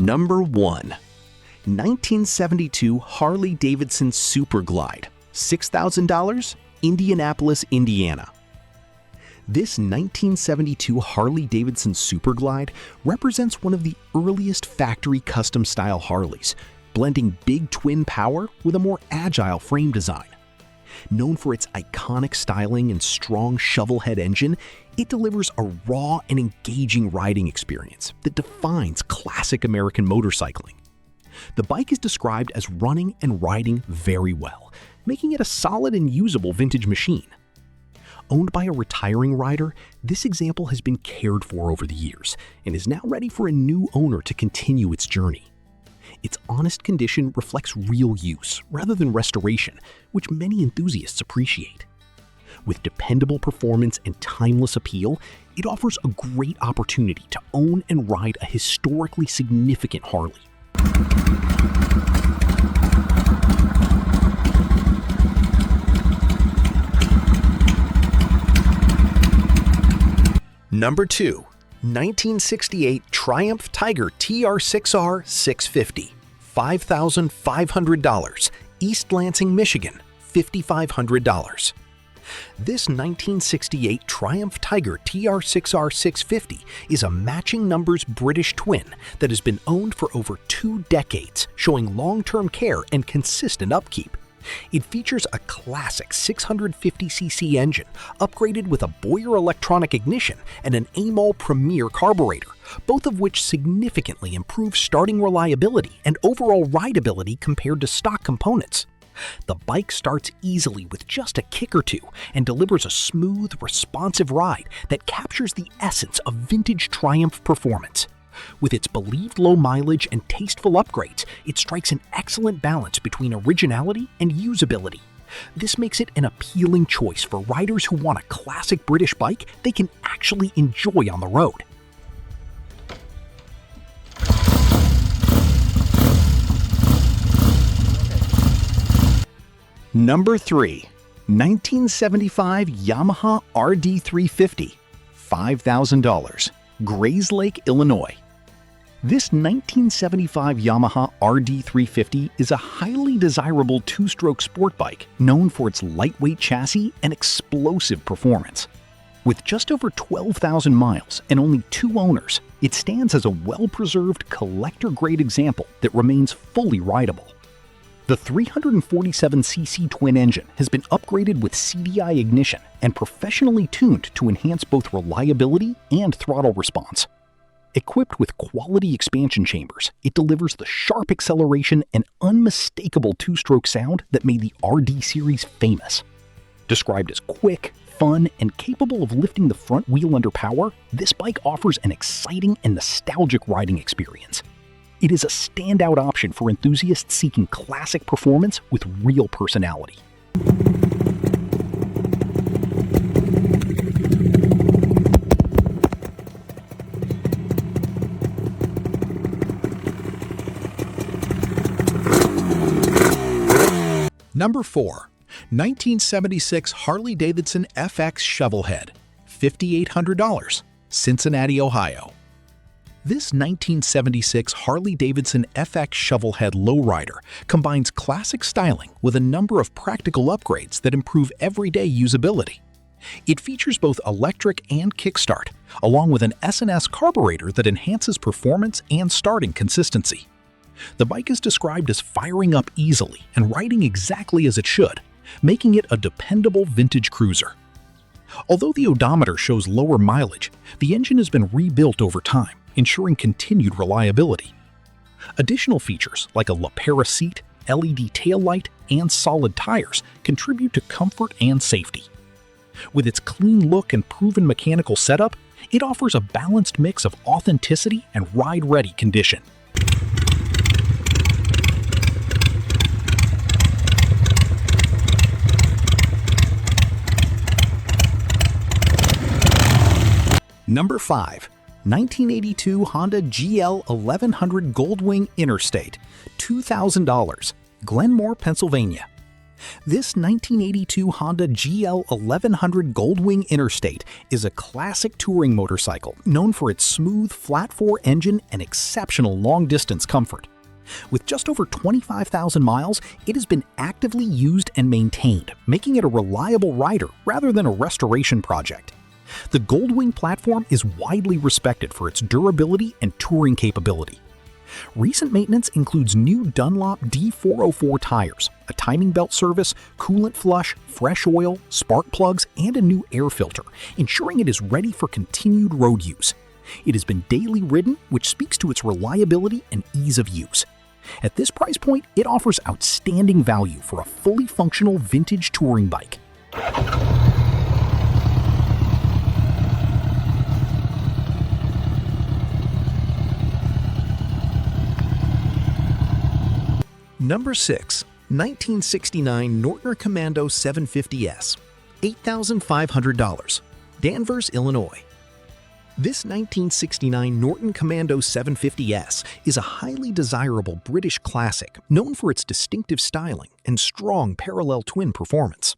Number 1. 1972 Harley-Davidson Superglide, $6,000, Indianapolis, Indiana. This 1972 Harley-Davidson Superglide represents one of the earliest factory custom-style Harleys, blending big twin power with a more agile frame design. Known for its iconic styling and strong shovel-head engine, it delivers a raw and engaging riding experience that defines classic American motorcycling. The bike is described as running and riding very well, making it a solid and usable vintage machine. Owned by a retiring rider, this example has been cared for over the years and is now ready for a new owner to continue its journey. Its honest condition reflects real use rather than restoration, which many enthusiasts appreciate. With dependable performance and timeless appeal, it offers a great opportunity to own and ride a historically significant Harley. Number 2. 1968 Triumph Tiger TR6R 650, $5,500, East Lansing, Michigan, $5,500. This 1968 Triumph Tiger TR6R 650 is a matching numbers British twin that has been owned for over 2 decades, showing long-term care and consistent upkeep. It features a classic 650cc engine, upgraded with a Boyer electronic ignition and an Amol Premier carburetor, both of which significantly improve starting reliability and overall rideability compared to stock components. The bike starts easily with just a kick or two and delivers a smooth, responsive ride that captures the essence of vintage Triumph performance. With its believed low mileage and tasteful upgrades, it strikes an excellent balance between originality and usability. This makes it an appealing choice for riders who want a classic British bike they can actually enjoy on the road. Number 3. 1975 Yamaha RD 350, $5,000, Grayslake, Illinois. This 1975 Yamaha RD 350 is a highly desirable two-stroke sport bike known for its lightweight chassis and explosive performance. With just over 12,000 miles and only 2 owners, it stands as a well-preserved collector-grade example that remains fully rideable. The 347cc twin engine has been upgraded with CDI ignition and professionally tuned to enhance both reliability and throttle response. Equipped with quality expansion chambers, it delivers the sharp acceleration and unmistakable two-stroke sound that made the RD series famous. Described as quick, fun, and capable of lifting the front wheel under power, this bike offers an exciting and nostalgic riding experience. It is a standout option for enthusiasts seeking classic performance with real personality. Number 4. 1976 Harley-Davidson FX Shovelhead, $5,800, Cincinnati, Ohio. This 1976 Harley-Davidson FX Shovelhead lowrider combines classic styling with a number of practical upgrades that improve everyday usability. It features both electric and kickstart, along with an S&S carburetor that enhances performance and starting consistency. The bike is described as firing up easily and riding exactly as it should, making it a dependable vintage cruiser. Although the odometer shows lower mileage, the engine has been rebuilt over time, ensuring continued reliability. Additional features like a Lapera seat, LED taillight, and solid tires contribute to comfort and safety. With its clean look and proven mechanical setup, it offers a balanced mix of authenticity and ride-ready condition. Number 5. 1982 Honda GL 1100 Goldwing Interstate, $2,000, Glenmore, Pennsylvania. This 1982 Honda GL1100 Goldwing Interstate is a classic touring motorcycle known for its smooth flat-4 engine and exceptional long-distance comfort. With just over 25,000 miles, it has been actively used and maintained, making it a reliable rider rather than a restoration project. The Goldwing platform is widely respected for its durability and touring capability. Recent maintenance includes new Dunlop D404 tires, a timing belt service, coolant flush, fresh oil, spark plugs, and a new air filter, ensuring it is ready for continued road use. It has been daily ridden, which speaks to its reliability and ease of use. At this price point, it offers outstanding value for a fully functional vintage touring bike. Number 6. 1969 Norton Commando 750S, $8,500, Danvers, Illinois. This 1969 Norton Commando 750S is a highly desirable British classic known for its distinctive styling and strong parallel twin performance.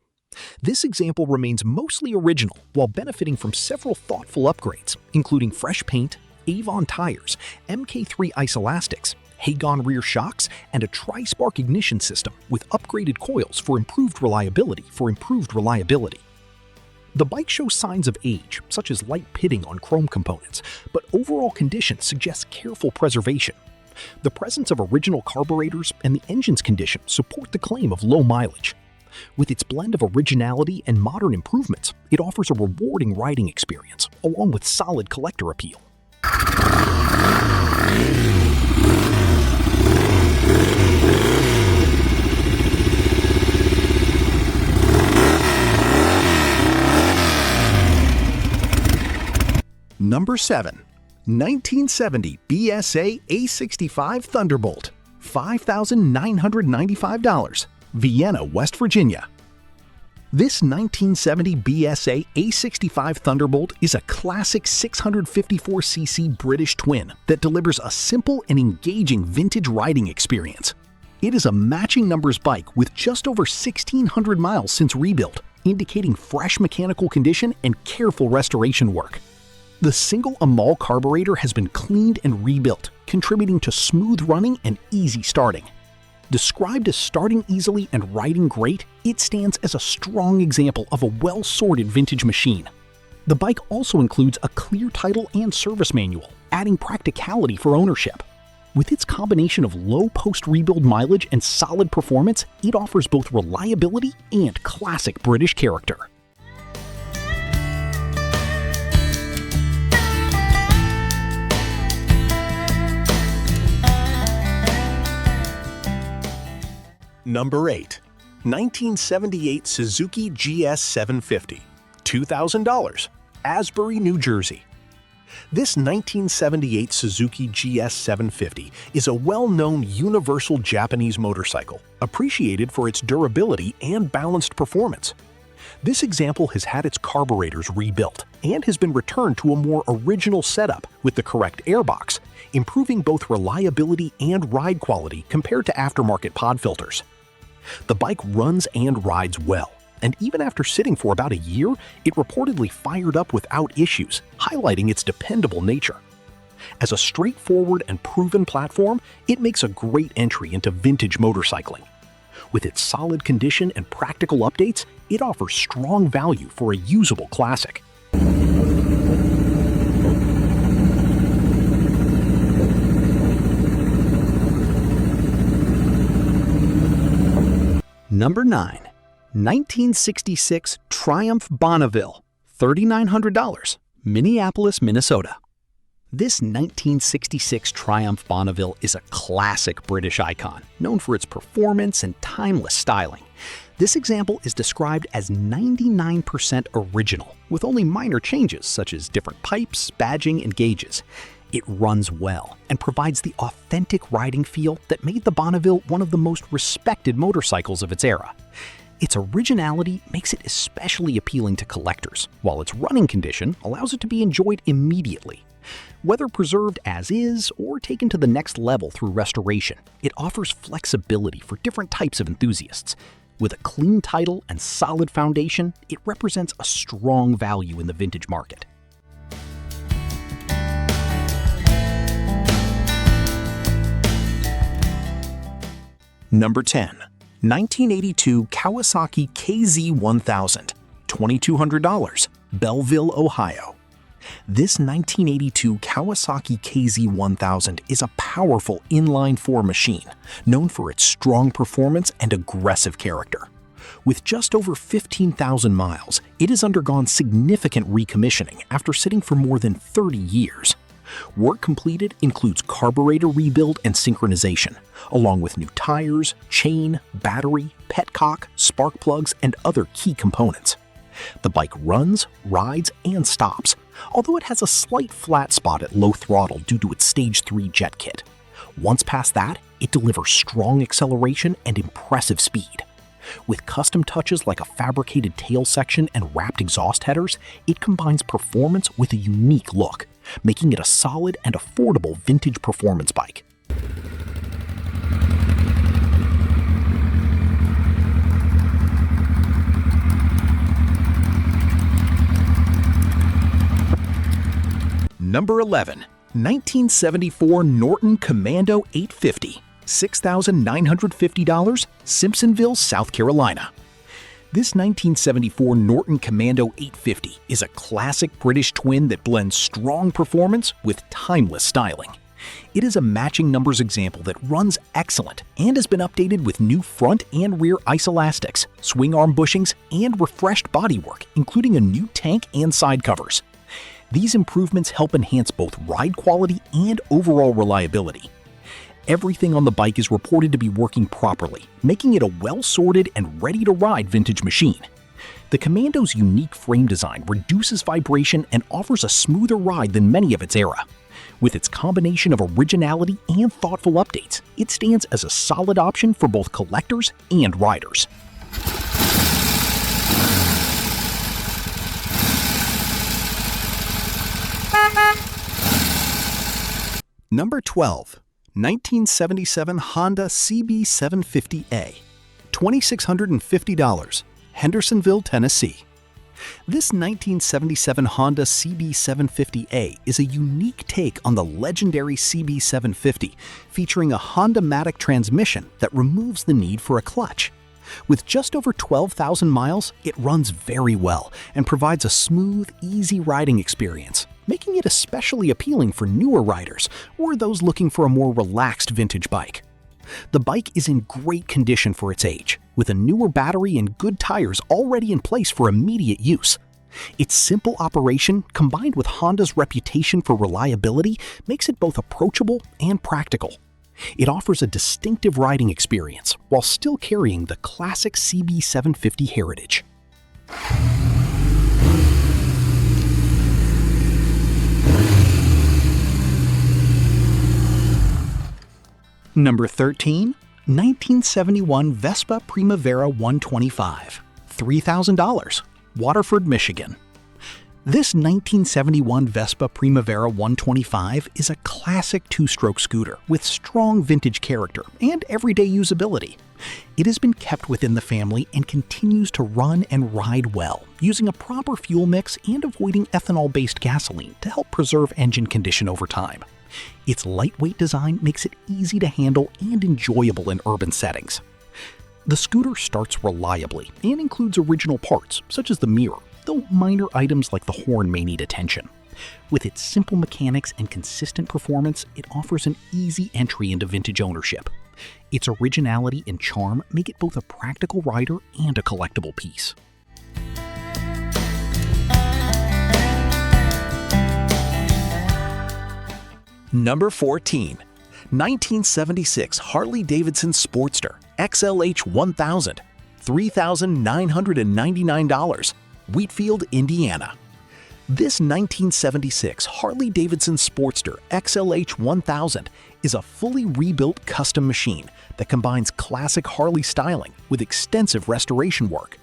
This example remains mostly original while benefiting from several thoughtful upgrades, including fresh paint, Avon tires, MK3 isolastics, Hagon rear shocks, and a tri-spark ignition system with upgraded coils for improved reliability. The bike shows signs of age, such as light pitting on chrome components, but overall condition suggests careful preservation. The presence of original carburetors and the engine's condition support the claim of low mileage. With its blend of originality and modern improvements, it offers a rewarding riding experience, along with solid collector appeal. Number 7. 1970 BSA A65 Thunderbolt, $5,995, Vienna, West Virginia. This 1970 BSA A65 Thunderbolt is a classic 654cc British twin that delivers a simple and engaging vintage riding experience. It is a matching numbers bike with just over 1,600 miles since rebuilt, indicating fresh mechanical condition and careful restoration work. The single Amal carburetor has been cleaned and rebuilt, contributing to smooth running and easy starting. Described as starting easily and riding great, it stands as a strong example of a well-sorted vintage machine. The bike also includes a clear title and service manual, adding practicality for ownership. With its combination of low post-rebuild mileage and solid performance, it offers both reliability and classic British character. Number 8. 1978 Suzuki GS750, $2,000, Asbury, New Jersey. This 1978 Suzuki GS750 is a well-known universal Japanese motorcycle, appreciated for its durability and balanced performance. This example has had its carburetors rebuilt and has been returned to a more original setup with the correct airbox, improving both reliability and ride quality compared to aftermarket pod filters. The bike runs and rides well, and even after sitting for about a year, it reportedly fired up without issues, highlighting its dependable nature. As a straightforward and proven platform, it makes a great entry into vintage motorcycling. With its solid condition and practical updates, it offers strong value for a usable classic. Number 9. 1966 Triumph Bonneville, $3,900, Minneapolis, Minnesota. This 1966 Triumph Bonneville is a classic British icon, known for its performance and timeless styling. This example is described as 99% original, with only minor changes such as different pipes, badging, and gauges. It runs well and provides the authentic riding feel that made the Bonneville one of the most respected motorcycles of its era. Its originality makes it especially appealing to collectors, while its running condition allows it to be enjoyed immediately. Whether preserved as is or taken to the next level through restoration, it offers flexibility for different types of enthusiasts. With a clean title and solid foundation, it represents a strong value in the vintage market. Number 10. 1982 Kawasaki KZ1000, $2,200, Belleville, Ohio. This 1982 Kawasaki KZ1000 is a powerful inline-4 machine, known for its strong performance and aggressive character. With just over 15,000 miles, it has undergone significant recommissioning after sitting for more than 30 years. Work completed includes carburetor rebuild and synchronization, along with new tires, chain, battery, petcock, spark plugs, and other key components. The bike runs, rides, and stops, although it has a slight flat spot at low throttle due to its Stage 3 jet kit. Once past that, it delivers strong acceleration and impressive speed. With custom touches like a fabricated tail section and wrapped exhaust headers, it combines performance with a unique look, making it a solid and affordable vintage performance bike. Number 11. 1974 Norton Commando 850, $6,950, Simpsonville, South Carolina. This 1974 Norton Commando 850 is a classic British twin that blends strong performance with timeless styling. It is a matching numbers example that runs excellent and has been updated with new front and rear isolastics, swing arm bushings, and refreshed bodywork, including a new tank and side covers. These improvements help enhance both ride quality and overall reliability. Everything on the bike is reported to be working properly, making it a well-sorted and ready-to-ride vintage machine. The Commando's unique frame design reduces vibration and offers a smoother ride than many of its era. With its combination of originality and thoughtful updates, it stands as a solid option for both collectors and riders. Number 12. 1977 Honda CB750A, $2,650, Hendersonville, Tennessee. This 1977 Honda CB750A is a unique take on the legendary CB750, featuring a Honda-matic transmission that removes the need for a clutch. With just over 12,000 miles, it runs very well and provides a smooth, easy riding experience, making it especially appealing for newer riders or those looking for a more relaxed vintage bike. The bike is in great condition for its age, with a newer battery and good tires already in place for immediate use. Its simple operation, combined with Honda's reputation for reliability, makes it both approachable and practical. It offers a distinctive riding experience while still carrying the classic CB750 heritage. Number 13. 1971 Vespa Primavera 125, $3,000, Waterford, Michigan. This 1971 Vespa Primavera 125 is a classic two-stroke scooter with strong vintage character and everyday usability. It has been kept within the family and continues to run and ride well, using a proper fuel mix and avoiding ethanol-based gasoline to help preserve engine condition over time. Its lightweight design makes it easy to handle and enjoyable in urban settings. The scooter starts reliably and includes original parts, such as the mirror, though minor items like the horn may need attention. With its simple mechanics and consistent performance, it offers an easy entry into vintage ownership. Its originality and charm make it both a practical rider and a collectible piece. Number 14. 1976 Harley-Davidson Sportster XLH 1000, $3,999, Wheatfield, Indiana. This 1976 Harley-Davidson Sportster XLH 1000 is a fully rebuilt custom machine that combines classic Harley styling with extensive restoration work.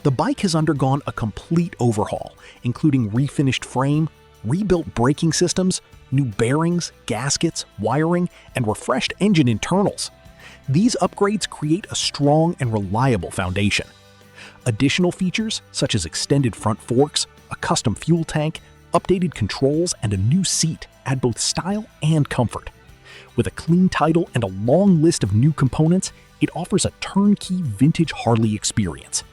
The bike has undergone a complete overhaul, including refinished frame, rebuilt braking systems, new bearings, gaskets, wiring, and refreshed engine internals. These upgrades create a strong and reliable foundation. Additional features, such as extended front forks, a custom fuel tank, updated controls, and a new seat, add both style and comfort. With a clean title and a long list of new components, it offers a turnkey vintage Harley experience.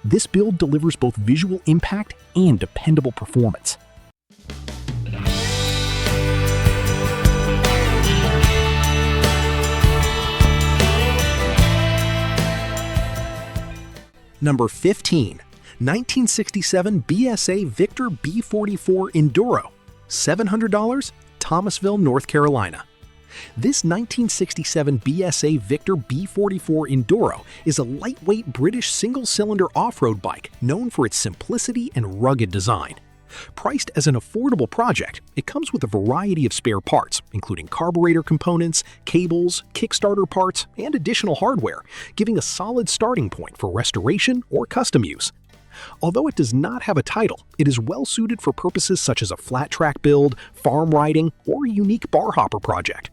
This build delivers both visual impact and dependable performance. Number 15. 1967 BSA Victor B44 Enduro, $700, Thomasville, North Carolina. This 1967 BSA Victor B44 Enduro is a lightweight British single-cylinder off-road bike known for its simplicity and rugged design. Priced as an affordable project, it comes with a variety of spare parts, including carburetor components, cables, Kickstarter parts, and additional hardware, giving a solid starting point for restoration or custom use. Although it does not have a title, it is well suited for purposes such as a flat track build, farm riding, or a unique bar hopper project.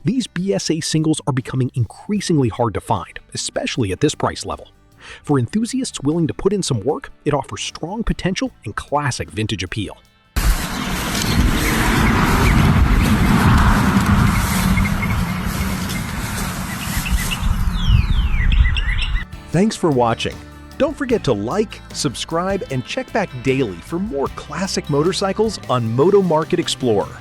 These BSA singles are becoming increasingly hard to find, especially at this price level. For enthusiasts willing to put in some work, it offers strong potential and classic vintage appeal. Thanks for watching. Don't forget to like, subscribe, and check back daily for more classic motorcycles on Moto Market Explorer.